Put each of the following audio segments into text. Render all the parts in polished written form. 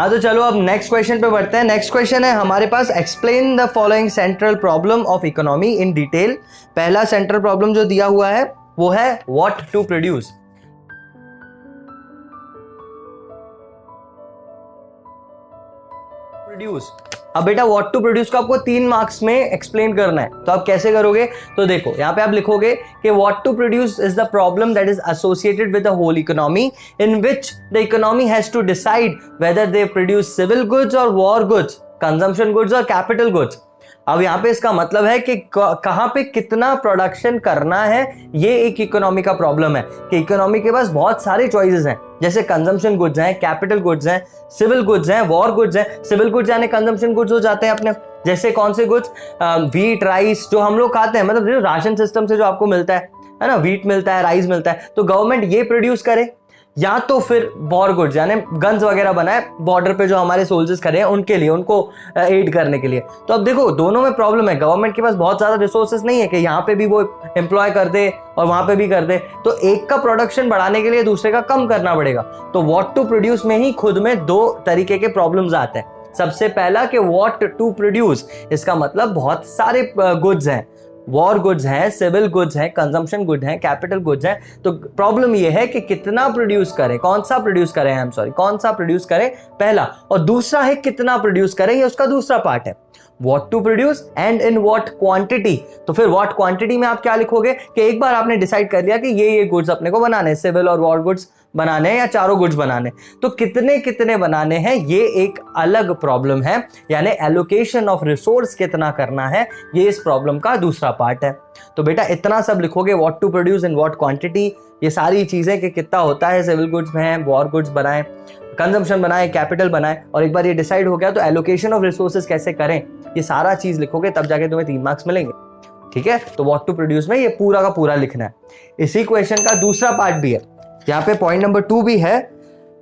हाँ तो चलो अब नेक्स्ट क्वेश्चन पे बढ़ते हैं। नेक्स्ट क्वेश्चन है हमारे पास, explain the following central problem of economy in detail. पहला सेंट्रल प्रॉब्लम जो दिया हुआ है वो है व्हाट टू प्रोड्यूस। अब बेटा व्हाट टू प्रोड्यूस को आपको 3 मार्क्स में एक्सप्लेन करना है, तो आप कैसे करोगे? तो देखो यहाँ पे आप लिखोगे कि what to produce is the problem that is associated with the whole economy in which the economy has to decide whether they produce civil goods और वॉर गुड्स, कंजम्पशन गुड्स और कैपिटल गुड्स। अब यहाँ पे इसका मतलब है कि कहां पे कितना प्रोडक्शन करना है, ये एक इकोनॉमी का प्रॉब्लम है कि इकोनॉमी के पास बहुत सारे चॉइसेस हैं, जैसे कंजम्पशन गुड्स हैं, कैपिटल गुड्स हैं, सिविल गुड्स हैं, वॉर गुड्स हैं। सिविल गुड्स यानी कंजम्पशन गुड्स हो जाते हैं अपने, जैसे कौन से गुड्स? व्हीट, राइस, जो हम लोग खाते हैं, मतलब जो राशन सिस्टम से जो आपको मिलता है ना, व्हीट मिलता है, राइस मिलता है, तो गवर्नमेंट ये प्रोड्यूस करे, या तो फिर वॉर गुड्स यानी गन्स वगैरह बनाए बॉर्डर पे जो हमारे सोल्जर्स खड़े हैं उनके लिए, उनको एड करने के लिए। तो अब देखो दोनों में प्रॉब्लम है, गवर्नमेंट के पास बहुत ज्यादा रिसोर्सेज नहीं है कि यहाँ पे भी वो एम्प्लॉय कर दे और वहां पे भी कर दे, तो एक का प्रोडक्शन बढ़ाने के लिए दूसरे का कम करना पड़ेगा। तो व्हाट टू प्रोड्यूस में ही खुद में 2 तरीके के प्रॉब्लम्स आते हैं। सबसे पहला कि व्हाट टू प्रोड्यूस, इसका मतलब बहुत सारे गुड्स हैं, वॉर गुड्स हैं, सिविल गुड्स हैं, कंजम्पशन गुड हैं, कैपिटल गुड्स हैं, तो प्रॉब्लम ये है कि कितना प्रोड्यूस करें, कौन सा प्रोड्यूस करें, कौन सा प्रोड्यूस करें, पहला, और दूसरा है कितना प्रोड्यूस करें, ये उसका दूसरा पार्ट है। What to produce and in what quantity. तो फिर व्हाट क्वांटिटी में आप क्या लिखोगे कि एक बार आपने डिसाइड कर लिया कि ये गुड्स अपने को बनाने, सिविल और वॉर गुड्स बनाने या चारों गुड्स बनाने, तो कितने कितने बनाने हैं, ये एक अलग प्रॉब्लम है, यानी एलोकेशन ऑफ रिसोर्स कितना करना है, ये इस प्रॉब्लम का दूसरा पार्ट है। तो बेटा इतना सब लिखोगे, what to produce in what quantity, ये सारी चीजें कि कितना होता है, सिविल गुड्स में, वॉर गुड्स बनाएं, कंजम्पशन बनाए, कैपिटल बनाए, और एक बार ये डिसाइड हो गया तो एलोकेशन ऑफ रिसोर्सेज कैसे करें, ये सारा चीज लिखोगे, तब जाके तुम्हें 3 मार्क्स मिलेंगे। ठीक है, तो व्हाट टू प्रोड्यूस में ये पूरा का पूरा लिखना है। इसी क्वेश्चन का दूसरा पार्ट भी है, यहाँ पे पॉइंट नंबर 2 भी है,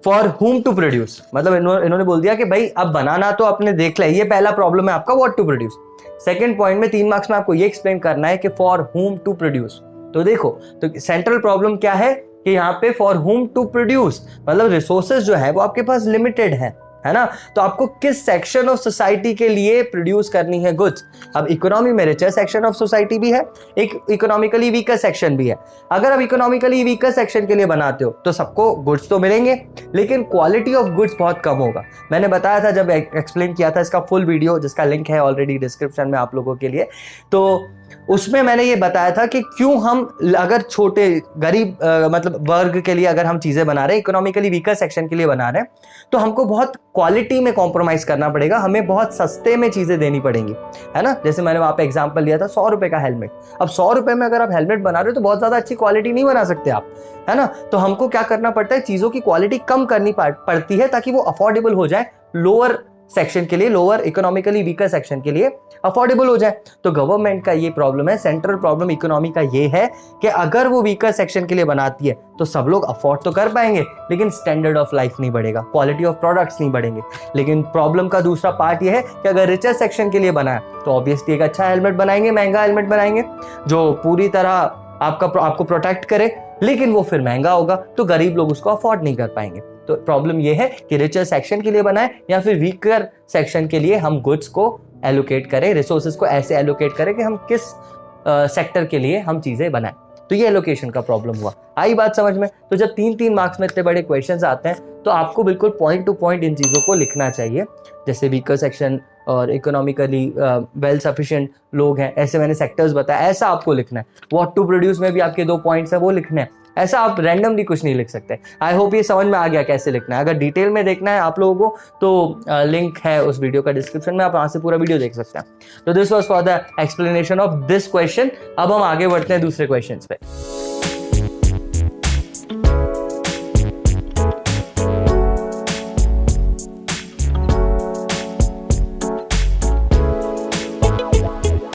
फॉर हुम टू प्रोड्यूस। मतलब इन्होंने बोल दिया कि भाई अब बनाना तो आपने देख लिया, ये पहला प्रॉब्लम है आपका what to produce. Second point में 3 मार्क्स में आपको ये एक्सप्लेन करना है कि फॉर हुम टू प्रोड्यूस। तो देखो, तो सेंट्रल प्रॉब्लम क्या है कि यहाँ पे फॉर हुम टू प्रोड्यूस, मतलब रिसोर्सेज जो है वो आपके पास लिमिटेड है ना, तो आपको किस सेक्शन ऑफ सोसाइटी के लिए प्रोड्यूस करनी है गुड्स। अब इकोनॉमी में रिचर सेक्शन ऑफ सोसाइटी भी है, एक इकोनॉमिकली वीकर सेक्शन भी है। अगर आप इकोनॉमिकली वीकर सेक्शन के लिए बनाते हो तो सबको गुड्स तो मिलेंगे, लेकिन क्वालिटी ऑफ गुड्स बहुत कम होगा। मैंने बताया था जब एक्सप्लेन किया था इसका फुल वीडियो, जिसका लिंक है ऑलरेडी डिस्क्रिप्शन में आप लोगों के लिए, तो उसमें मैंने ये बताया था कि क्यों हम अगर छोटे गरीब मतलब वर्ग के लिए अगर हम चीजें बना रहे हैं, इकोनॉमिकली वीकर सेक्शन के लिए बना रहे हैं, तो हमको बहुत क्वालिटी में कॉम्प्रोमाइज करना पड़ेगा, हमें बहुत सस्ते में चीजें देनी पड़ेंगी, है ना। जैसे मैंने वहां पे एग्जांपल लिया था 100 रुपए का हेलमेट। अब 100 रुपए में अगर आप हेलमेट बना रहे हो तो बहुत ज्यादा अच्छी क्वालिटी नहीं बना सकते आप, है ना। तो हमको क्या करना पड़ता है, चीजों की क्वालिटी कम करनी पड़ती है ताकि वो अफोर्डेबल हो जाए लोअर सेक्शन के लिए, लोअर इकोनॉमिकली वीकर सेक्शन के लिए अफोर्डेबल हो जाए। तो गवर्नमेंट का ये प्रॉब्लम है, सेंट्रल प्रॉब्लम इकोनॉमी का ये है कि अगर वो वीकर सेक्शन के लिए बनाती है तो सब लोग अफोर्ड तो कर पाएंगे, लेकिन स्टैंडर्ड ऑफ लाइफ नहीं बढ़ेगा, क्वालिटी ऑफ प्रोडक्ट्स नहीं बढ़ेंगे। लेकिन प्रॉब्लम का दूसरा पार्ट ये है कि अगर रिचर सेक्शन के लिए बनाए तो ऑब्वियसली एक अच्छा हेलमेट बनाएंगे, महंगा हेलमेट बनाएंगे जो पूरी तरह आपको प्रोटेक्ट करे, लेकिन वो फिर महंगा होगा तो गरीब लोग उसको अफोर्ड नहीं कर पाएंगे। तो प्रॉब्लम ये है कि रिचर सेक्शन के लिए बनाए या फिर वीकर सेक्शन के लिए हम गुड्स को एलोकेट करें, रिसोर्सेज को ऐसे एलोकेट करें कि हम किस सेक्टर के लिए हम चीजें बनाएं। तो ये एलोकेशन का प्रॉब्लम हुआ। आई बात समझ में? तो जब 3-3 मार्क्स में इतने बड़े क्वेश्चंस आते हैं तो आपको बिल्कुल पॉइंट टू पॉइंट इन चीजों को लिखना चाहिए, जैसे वीकर सेक्शन और इकोनॉमिकली वेल सफिशिएंट लोग हैं, ऐसे मैंने सेक्टर्स बताया, ऐसा आपको लिखना है। व्हाट टू प्रोड्यूस में भी आपके 2 पॉइंट्स है वो लिखने हैं, ऐसा आप रैंडमली कुछ नहीं लिख सकते। आई होप ये समझ में आ गया कैसे लिखना है। अगर डिटेल में देखना है आप लोगों को तो लिंक है उस वीडियो का डिस्क्रिप्शन में, आप वहां से पूरा वीडियो देख सकते हैं। तो this was for the explanation of this question. अब हम आगे बढ़ते हैं दूसरे क्वेश्चंस पे।